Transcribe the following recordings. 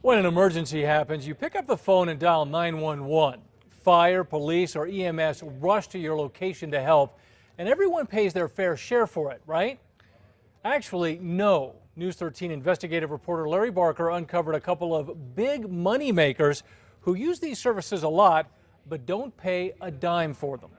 When an emergency happens, you pick up the phone and dial 911. Fire, police, or EMS rush to your location to help, and everyone pays their fair share for it, right? Actually, no. News 13 investigative reporter Larry Barker uncovered a couple of big money makers who use these services a lot, but don't pay a dime for them.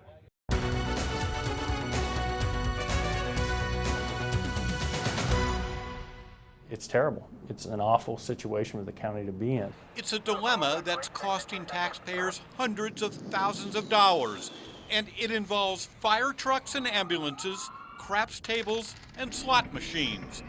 It's terrible. It's an awful situation for the county to be in. It's a dilemma that's costing taxpayers hundreds of thousands of dollars, and it involves fire trucks and ambulances, craps tables, and slot machines.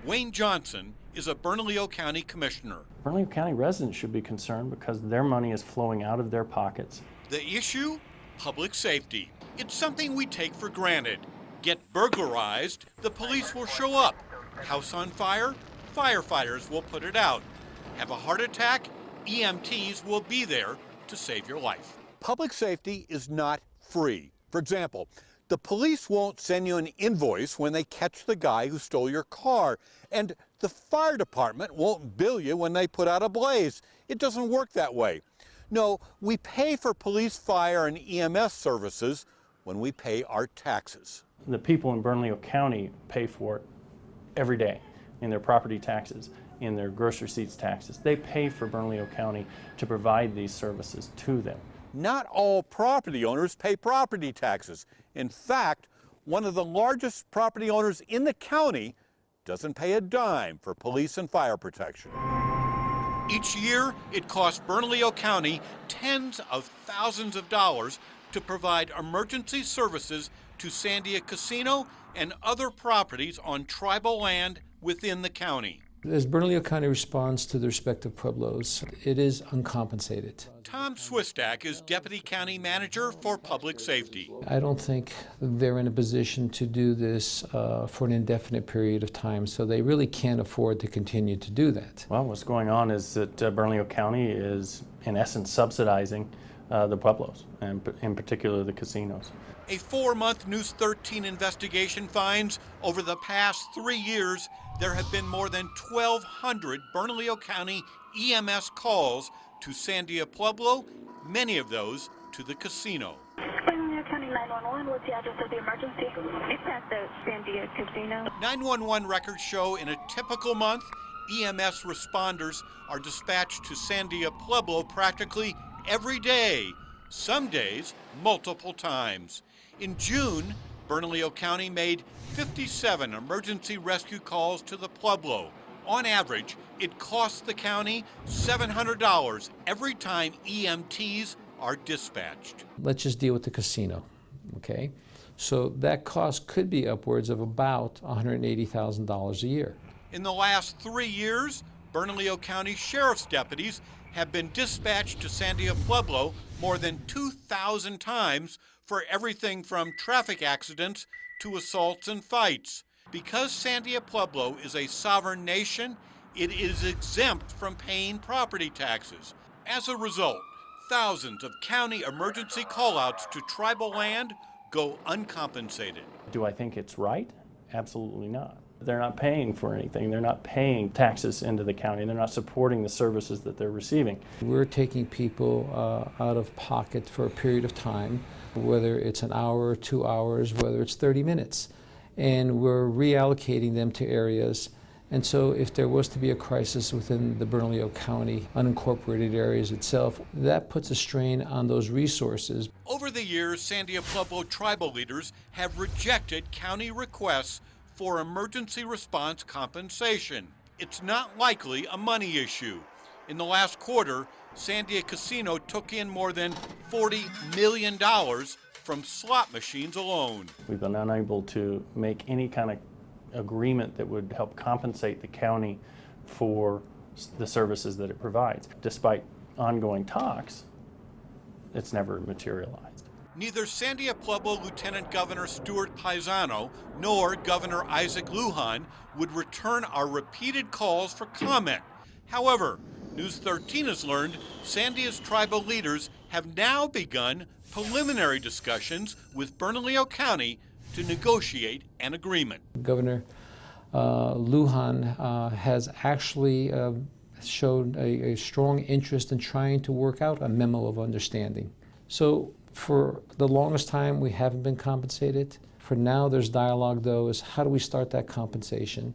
Wayne Johnson is a Bernalillo County commissioner. Bernalillo County residents should be concerned because their money is flowing out of their pockets. The issue? Public safety. It's something we take for granted. Get burglarized, the police will show up. House on fire? Firefighters will put it out. Have a heart attack? EMTs will be there to save your life. Public safety is not free. For example, the police won't send you an invoice when they catch the guy who stole your car, and the fire department won't bill you when they put out a blaze. It doesn't work that way. No, we pay for police, fire, and EMS services when we pay our taxes. The people in Bernalillo County pay for it every day in their property taxes, in their gross receipts taxes. They pay for Bernalillo County to provide these services to them. Not all property owners pay property taxes. In fact, one of the largest property owners in the county doesn't pay a dime for police and fire protection. Each year, it costs Bernalillo County tens of thousands of dollars to provide emergency services to Sandia Casino and other properties on tribal land within the county. As Bernalillo County responds to the respective pueblos, it is uncompensated. Tom Swistak is Deputy County Manager for Public Safety. I don't think they're in a position to do this for an indefinite period of time, so they really can't afford to continue to do that. Well, what's going on is that Bernalillo County is, in essence, subsidizing the pueblos, and in particular the casinos. A 4-month News 13 investigation finds over the past 3 years, there have been more than 1,200 Bernalillo County EMS calls to Sandia Pueblo, many of those to the casino. Bernalillo County 911, what's the address of the emergency? It's at the Sandia Casino. 911 records show in a typical month, EMS responders are dispatched to Sandia Pueblo practically every day, some days multiple times. In June, Bernalillo County made 57 emergency rescue calls to the Pueblo. On average, it costs the county $700 every time EMTs are dispatched. Let's just deal with the casino, okay? So that cost could be upwards of about $180,000 a year. In the last 3 years, Bernalillo County Sheriff's deputies have been dispatched to Sandia Pueblo more than 2,000 times for everything from traffic accidents to assaults and fights. Because Sandia Pueblo is a sovereign nation, it is exempt from paying property taxes. As a result, thousands of county emergency callouts to tribal land go uncompensated. Do I think it's right? Absolutely not. They're not paying for anything. They're not paying taxes into the county. They're not supporting the services that they're receiving. We're taking people out of pocket for a period of time, whether it's an hour or 2 hours, whether it's 30 minutes, and we're reallocating them to areas. And so if there was to be a crisis within the Bernalillo County unincorporated areas itself, that puts a strain on those resources. Over the years, Sandia Pueblo tribal leaders have rejected county requests for emergency response compensation. It's not likely a money issue. In the last quarter, Sandia Casino took in more than $40 million from slot machines alone. We've been unable to make any kind of agreement that would help compensate the county for the services that it provides. Despite ongoing talks, it's never materialized. Neither Sandia Pueblo Lieutenant Governor Stuart Paisano nor Governor Isaac Lujan would return our repeated calls for comment. However, News 13 has learned Sandia's tribal leaders have now begun preliminary discussions with Bernalillo County to negotiate an agreement. Governor Lujan has actually showed a strong interest in trying to work out a memo of understanding. So for the longest time, we haven't been compensated. For now, there's dialogue, though, is how do we start that compensation,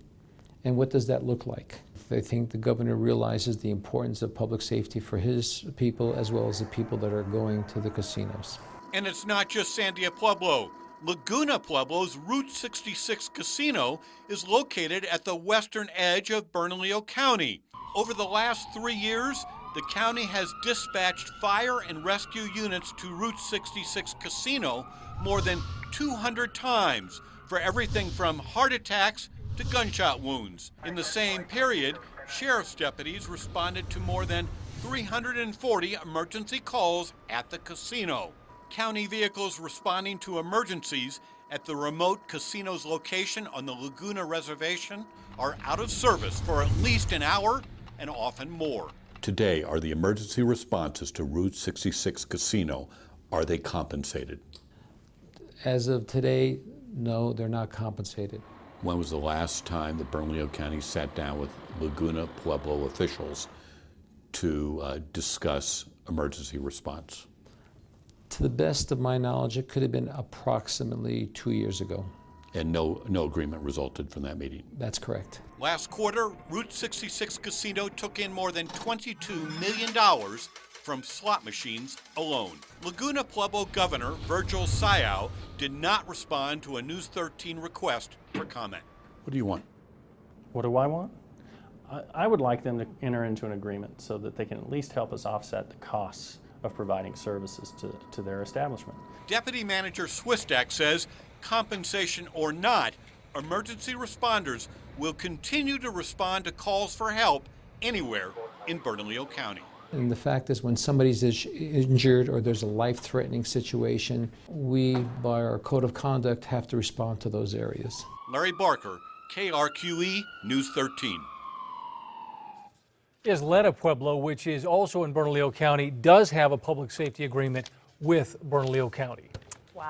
and what does that look like? I think the governor realizes the importance of public safety for his people as well as the people that are going to the casinos. And it's not just Sandia Pueblo. Laguna Pueblo's Route 66 casino is located at the western edge of Bernalillo County. Over the last 3 years, the county has dispatched fire and rescue units to Route 66 casino more than 200 times for everything from heart attacks to gunshot wounds. In the same period, sheriff's deputies responded to more than 340 emergency calls at the casino. County vehicles responding to emergencies at the remote casino's location on the Laguna Reservation are out of service for at least an hour and often more. Today, are the emergency responses to Route 66 Casino, are they compensated? As of today, no, they're not compensated. When was the last time that Bernalillo County sat down with Laguna Pueblo officials to discuss emergency response? To the best of my knowledge, it could have been approximately 2 years ago. And no agreement resulted from that meeting? That's correct. Last quarter, Route 66 Casino took in more than $22 million from slot machines alone. Laguna Pueblo Governor Virgil Sayao did not respond to a News 13 request for comment. What do you want? What do I want? I would like them to enter into an agreement so that they can at least help us offset the costs of providing services to their establishment. Deputy Manager Swistak says, compensation or not, emergency responders will continue to respond to calls for help anywhere in Bernalillo County. And the fact is, when somebody's injured or there's a life-threatening situation, we, by our code of conduct, have to respond to those areas. Larry Barker, KRQE News 13. Isleta Pueblo, which is also in Bernalillo County, does have a public safety agreement with Bernalillo County.